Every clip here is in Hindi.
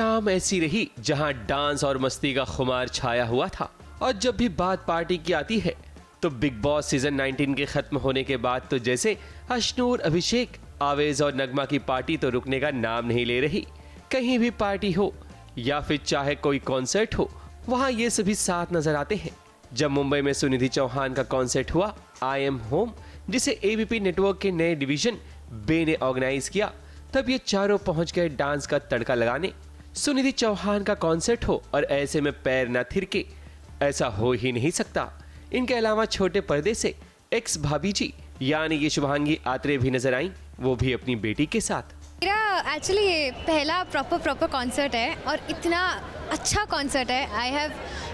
शाम ऐसी रही जहां डांस और मस्ती का खुमार छाया हुआ था। और जब भी बात पार्टी की आती है तो बिग बॉस सीजन 19 के खत्म होने के बाद तो जैसे अशनूर, अभिषेक, आवेज और नगमा की पार्टी तो रुकने का नाम नहीं ले रही। कहीं भी पार्टी हो या फिर चाहे कोई कॉन्सर्ट हो, वहां ये सभी साथ नजर आते हैं। जब मुंबई में सुनिधि चौहान का कॉन्सर्ट हुआ आई एम होम, जिसे एबीपी नेटवर्क के नए डिवीजन बे ने ऑर्गेनाइज किया, तब ये चारों पहुंच गए डांस का तड़का लगाने। सुनिधि चौहान का कॉन्सर्ट हो और ऐसे में पैर न थिरके, ऐसा हो ही नहीं सकता। इनके अलावा छोटे पर्दे से एक्स भाभी जी यानी कि शुभांगी आत्रे भी नजर आई, वो भी अपनी बेटी के साथ। मेरा एक्चुअली ये पहला प्रॉपर कॉन्सर्ट है और इतना अच्छा कॉन्सर्ट है। I have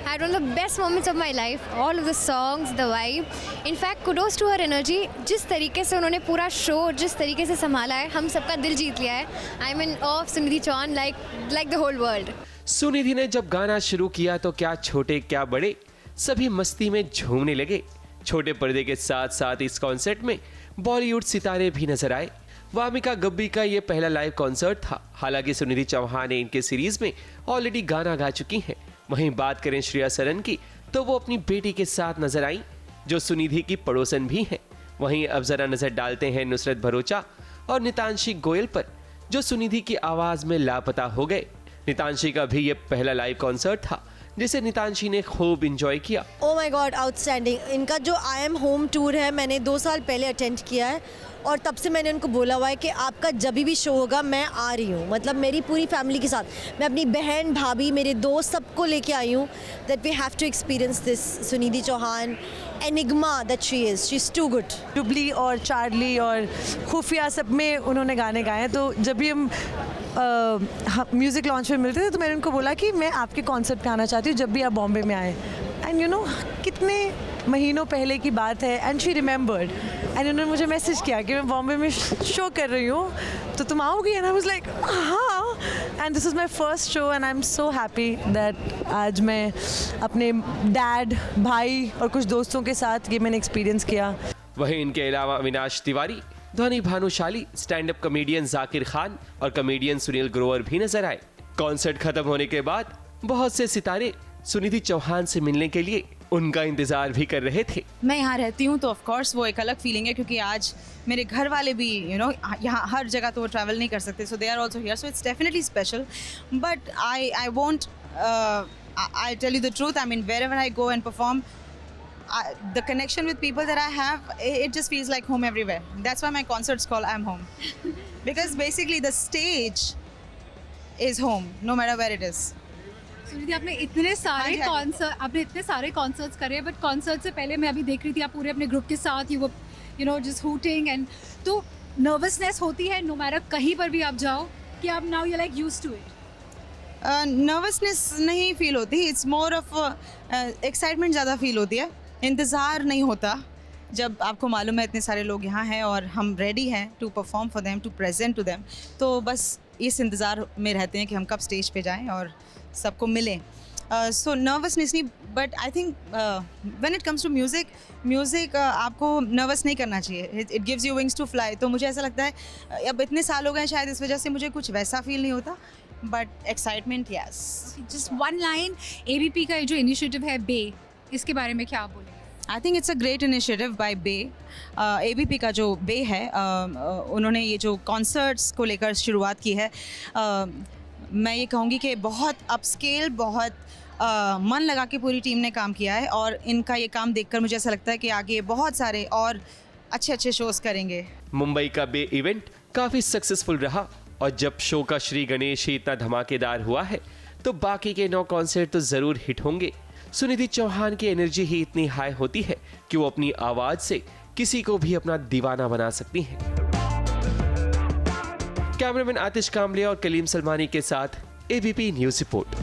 had one of the best moments of my life, all of the songs, the vibe. In fact kudos to her energy, जिस तरीके से उन्होंने पूरा शो जिस तरीके से संभाला है, हम सबका दिल जीत लिया है। I am in of Sunidhi Chauhan like the whole world. Sunidhi ने जब गाना शुरू किया तो क्या छोटे क्या बड़े सभी मस्ती में झूमने लगे। छोटे पर्दे के साथ साथ इस कॉन्सर्ट में बॉलीवुड सितारे भी नजर आए। वामिका गब्बी का ये पहला लाइव कॉन्सर्ट था। हालांकि सुनिधि चौहान इनके सीरीज में ऑलरेडी गाना गा चुकी हैं। वहीं बात करें श्रेया सरन की तो वो अपनी बेटी के साथ नजर आई, जो सुनिधि की पड़ोसन भी हैं। वहीं अब जरा नजर डालते हैं नुसरत भरोचा और नितांशी गोयल पर, जो सुनिधि की आवाज में लापता हो गए। नितांशी का भी ये पहला लाइव कॉन्सर्ट था, जिसे नितांशी ने खूब एंजॉय किया। Oh my God, outstanding. इनका जो आई एम होम टूर है, मैंने 2 साल पहले अटेंड किया है और तब से मैंने उनको बोला हुआ है कि आपका जब भी शो होगा मैं आ रही हूँ। मतलब मेरी पूरी फैमिली के साथ, मैं अपनी बहन, भाभी, मेरे दोस्त सबको लेके आई हूँ। That we have to experience this Sunidhi Chauhan enigma that she is too good. Jubilee और चार्ली और खुफिया सब में उन्होंने गाने गाए हैं। तो जब भी हम म्यूज़िक लॉन्च में मिलते थे तो मैंने उनको बोला कि मैं आपके कॉन्सर्ट पे आना चाहती हूँ जब भी आप बॉम्बे में आए। एंड यू नो कितने महीनों पहले की बात है, एंड शी रिमेंबर्ड एंड उन्होंने मुझे मैसेज किया कि मैं बॉम्बे में शो कर रही हूँ तो तुम आओगी। एंड आई वाज लाइक हाँ, and this is my first show and I am so happy that आज मैं अपने डैड, भाई और कुछ दोस्तों के साथ ये मैंने एक्सपीरियंस किया। वहीं इनके अलावा अविनाश तिवारी, ध्वनि Bhanushali, stand up comedian Zakir Khan और कॉमेडियन सुनील ग्रोवर भी नजर आए। कॉन्सर्ट खत्म होने के बाद बहुत से सितारे सुनिधि चौहान से मिलने के लिए उनका इंतजार भी कर रहे थे। मैं यहाँ रहती हूँ तो ऑफ कोर्स वो एक अलग फीलिंग है, क्योंकि आज मेरे घर वाले भी यहाँ हर जगह तो वो ट्रैवल नहीं कर सकते, so they are also here, so it's definitely special. But I won't I tell you the truth, I mean wherever I go and perform, the connection with people that I have, it just feels like home everywhere. That's why my concert's called I'm Home. Because basically the stage is home, no matter where it is. Sunidhi, आपने इतने सारे कॉन्सर्ट्स करे, बट कॉन्सर्ट से पहले मैं अभी देख रही थी आप पूरे अपने ग्रुप के साथ you know just hooting, and तो नर्वसनेस होती है नो मैटर कहीं पर भी आप जाओ कि आप now you like used to it? Nervousness नहीं फील होती, इट्स मोर ऑफ एक्साइटमेंट ज़्यादा फील होती है। इंतज़ार नहीं होता जब आपको मालूम है इतने सारे लोग यहाँ हैं और हम रेडी हैं to perform for them, to present to them. तो बस इस इंतज़ार में रहते हैं कि हम कब स्टेज पे जाएं और सबको मिलें। सो नर्वसनेस नहीं, but I think when it comes to music आपको नर्वस नहीं करना चाहिए। It gives you wings to fly. तो मुझे ऐसा लगता है अब इतने साल हो गए शायद, इस वजह से मुझे कुछ वैसा फील नहीं होता, but excitement yes. Just one line, ABP का जो इनिशिएटिव है बे, इसके बारे में क्या आप बोलेंगे? I think it's a great initiative by बे। एबीपी का जो बे है, उन्होंने ये जो कॉन्सर्ट्स को लेकर शुरुआत की है, मैं ये कहूँगी कि बहुत अपस्केल, बहुत मन लगा के पूरी टीम ने काम किया है। और इनका ये काम देखकर मुझे ऐसा लगता है कि आगे बहुत सारे और अच्छे शोज़ करेंगे। मुंबई का बे इवेंट काफ़ी सक्सेसफुल रहा और जब शो का श्री गणेश ही इतना धमाकेदार हुआ है तो बाकी के 9 कॉन्सर्ट तो ज़रूर हिट होंगे। सुनिधि चौहान की एनर्जी ही इतनी हाई होती है कि वो अपनी आवाज से किसी को भी अपना दीवाना बना सकती हैं। कैमरामैन आतिश कामले और कलीम सलमानी के साथ ABP news report.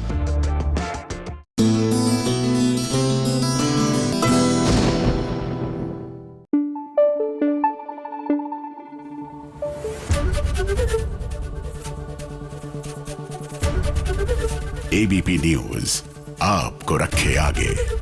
ABP news आपको रखे आगे।